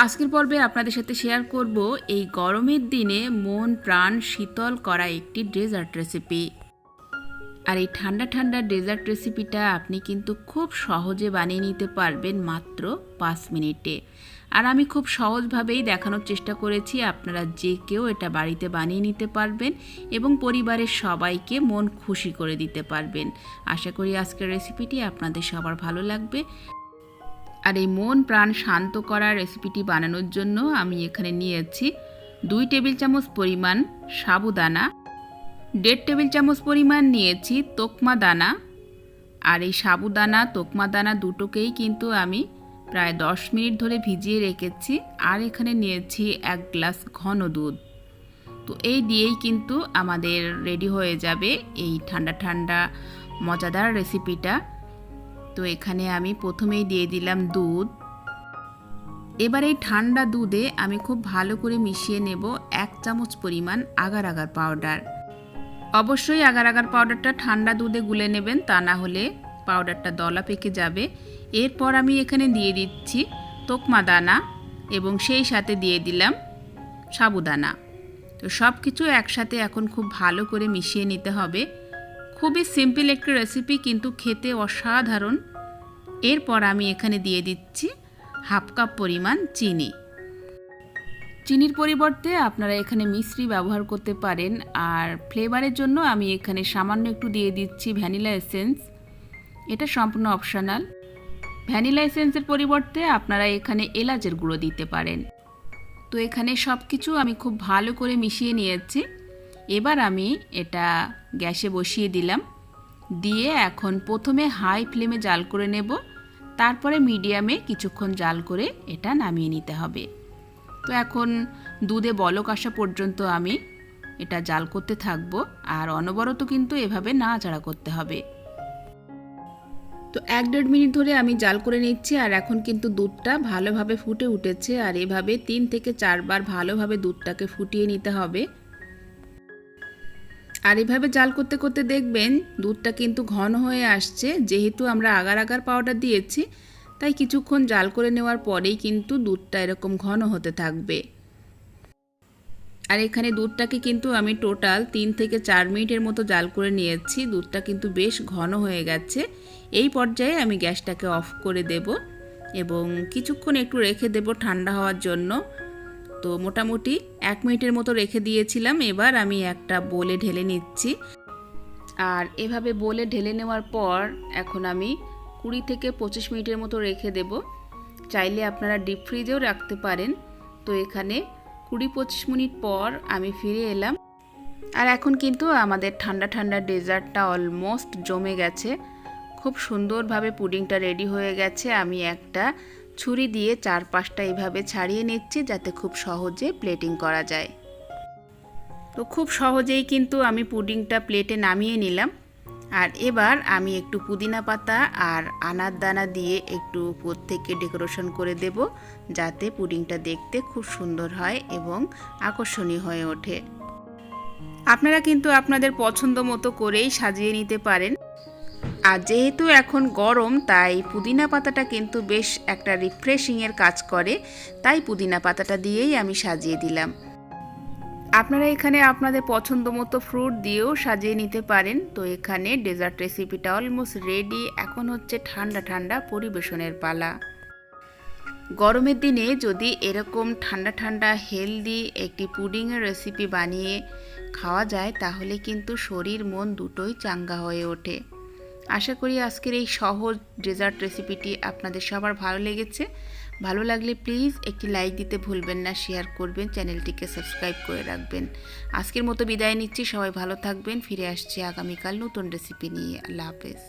আজকের পর্বে আপনাদের সাথে শেয়ার করব এই গরমের দিনে মন প্রাণ শীতল করা একটি ডেজার্ট রেসিপি। আর এই ঠান্ডা ঠান্ডা ডেজার্ট রেসিপিটা আপনি কিন্তু খুব সহজে বানিয়ে নিতে পারবেন মাত্র 5 মিনিটে। আর আমি খুব সহজভাবেই দেখানোর চেষ্টা করেছি, আপনারা যে কেউ এটা বাড়িতে বানিয়ে নিতে পারবেন এবং পরিবারের সবাইকে মন খুশি করে দিতে পারবেন। আশা করি আজকের রেসিপিটি আপনাদের সবার ভালো লাগবে। আর এই মন প্রাণ শান্ত করা রেসিপিটি বানানোর জন্য আমি এখানে নিয়েছি 2 টেবিল চামচ পরিমাণ সাবুদানা, 1.5 টেবিল চামচ পরিমাণ নিয়েছি তোকমা দানা। আর এই সাবুদানা তোকমা দানা দুটোকেই কিন্তু আমি প্রায় 10 মিনিট ধরে ভিজিয়ে রেখেছি। আর এখানে নিয়েছি 1 গ্লাস ঘন দুধ। তো এই দিয়েই কিন্তু আমাদের রেডি হয়ে যাবে এই ঠান্ডা ঠান্ডা মজাদার রেসিপিটা। তো এখানে আমি প্রথমেই দিয়ে দিলাম দুধ। এবার এই ঠান্ডা দুধে আমি খুব ভালো করে মিশিয়ে নেব 1 চামচ পরিমাণ আগার আগার পাউডার। অবশ্যই আগার আগার পাউডারটা ঠান্ডা দুধে গুলে নেবেন, তা না হলে পাউডারটা দলা পেকে যাবে। এরপর আমি এখানে দিয়ে দিচ্ছি তোকমা দানা এবং সেই সাথে দিয়ে দিলাম সাবুদানা। তো সব কিছু একসাথে এখন খুব ভালো করে মিশিয়ে নিতে হবে। খুবই সিম্পল একটি রেসিপি, কিন্তু খেতে অসাধারণ। এরপর আমি এখানে দিয়ে দিচ্ছি 1/2 কাপ পরিমাণ চিনি। চিনির পরিবর্তে আপনারা এখানে মিশ্রি ব্যবহার করতে পারেন। আর ফ্লেভারের জন্য আমি এখানে সামান্য একটু দিয়ে দিচ্ছি ভ্যানিলা এসেন্স। এটা সম্পূর্ণ অপশনাল। ভ্যানিলা এসেন্সের পরিবর্তে আপনারা এখানে এলাচের গুঁড়ো দিতে পারেন। তো এখানে সব কিছু আমি খুব ভালো করে মিশিয়ে নিয়েছি। এবার আমি এটা গ্যাসে বসিয়ে দিলাম। দিয়ে এখন প্রথমে হাই ফ্লেমে জাল করে নেব, তারপরে মিডিয়ামে কিছুক্ষণ জাল করে এটা নামিয়ে নিতে হবে। তো এখন দুধে বলক আসা পর্যন্ত আমি এটা জাল করতে থাকবো। আর অনবরত কিন্তু এভাবে নাড়াচাড়া করতে হবে। তো 1-1.5 মিনিট ধরে আমি জাল করে নিচ্ছি। আর এখন কিন্তু দুধটা ভালোভাবে ফুটে উঠেছে। আর এভাবে 3 থেকে 4 বার ভালোভাবে দুধটাকে ফুটিয়ে নিতে হবে। আর এভাবে জাল করতে করতে দেখবেন দুধটা কিন্তু ঘন হয়ে আসছে। যেহেতু আমরা আগার আগার পাউডার দিয়েছি, তাই কিছুক্ষণ জাল করে নেওয়ার পরেই কিন্তু দুধটা এরকম ঘন হতে থাকবে। আর এখানে দুধটাকে কিন্তু আমি টোটাল 3 থেকে 4 মিনিটের মতো জাল করে নিয়েছি। দুধটা কিন্তু বেশ ঘন হয়ে গেছে। এই পর্যায়ে আমি গ্যাসটাকে অফ করে দেব এবং কিছুক্ষণ একটু রেখে দেব ঠান্ডা হওয়ার জন্য। তো মোটামুটি 1 মিনিটের মতো রেখে দিয়েছিলাম। এবার আমি একটা বোলে ঢেলে নিচ্ছি। আর এভাবে বোলে ঢেলে নেওয়ার পর এখন আমি 20 থেকে 25 মিনিটের মতো রেখে দেব। চাইলে আপনারা ডিপ ফ্রিজেও রাখতে পারেন। তো এখানে 20-25 মিনিট পর আমি ফিরে এলাম। আর এখন কিন্তু আমাদের ঠান্ডা ঠান্ডা ডেজার্টটা অলমোস্ট জমে গেছে। খুব সুন্দরভাবে পুডিংটা রেডি হয়ে গেছে। আমি একটা ছুরি দিয়ে 4-5টা এইভাবে ছাড়িয়ে নিচ্ছি, যাতে খুব সহজে প্লেটিং করা যায়। তো খুব সহজেই কিন্তু আমি পুডিংটা প্লেটে নামিয়ে নিলাম। আর এবার আমি একটু পুদিনা পাতা আর আনার দানা দিয়ে একটু উপর থেকে ডেকোরেশন করে দেব, যাতে পুডিংটা দেখতে খুব সুন্দর হয় এবং আকর্ষণীয় হয়ে ওঠে। আপনারা কিন্তু আপনাদের পছন্দ মতো করেই সাজিয়ে নিতে পারেন। আর যেহেতু এখন গরম, তাই পুদিনা পাতাটা কিন্তু বেশ একটা রিফ্রেশিংয়ের কাজ করে, তাই পুদিনা পাতাটা দিয়েই আমি সাজিয়ে দিলাম। আপনারা এখানে আপনাদের পছন্দ মতো ফ্রুট দিয়েও সাজিয়ে নিতে পারেন। তো এখানে ডেজার্ট রেসিপিটা অলমোস্ট রেডি। এখন হচ্ছে ঠান্ডা ঠান্ডা পরিবেশনের পালা। গরমের দিনে যদি এরকম ঠান্ডা ঠান্ডা হেলদি একটি পুডিংয়ের রেসিপি বানিয়ে খাওয়া যায়, তাহলে কিন্তু শরীর মন দুটোই চাঙ্গা হয়ে ওঠে। আশা করি আজকের এই সহজ ডেজার্ট রেসিপিটি আপনাদের সবার ভালো লেগেছে। ভালো লাগলে প্লিজ একটি লাইক দিতে ভুলবেন না, শেয়ার করবেন, চ্যানেলটিকে সাবস্ক্রাইব করে রাখবেন। আজকের মতো বিদায় নিচ্ছি। সবাই ভালো থাকবেন। ফিরে আসছি আগামীকাল নতুন রেসিপি নিয়ে। আল্লাহ হাফেজ।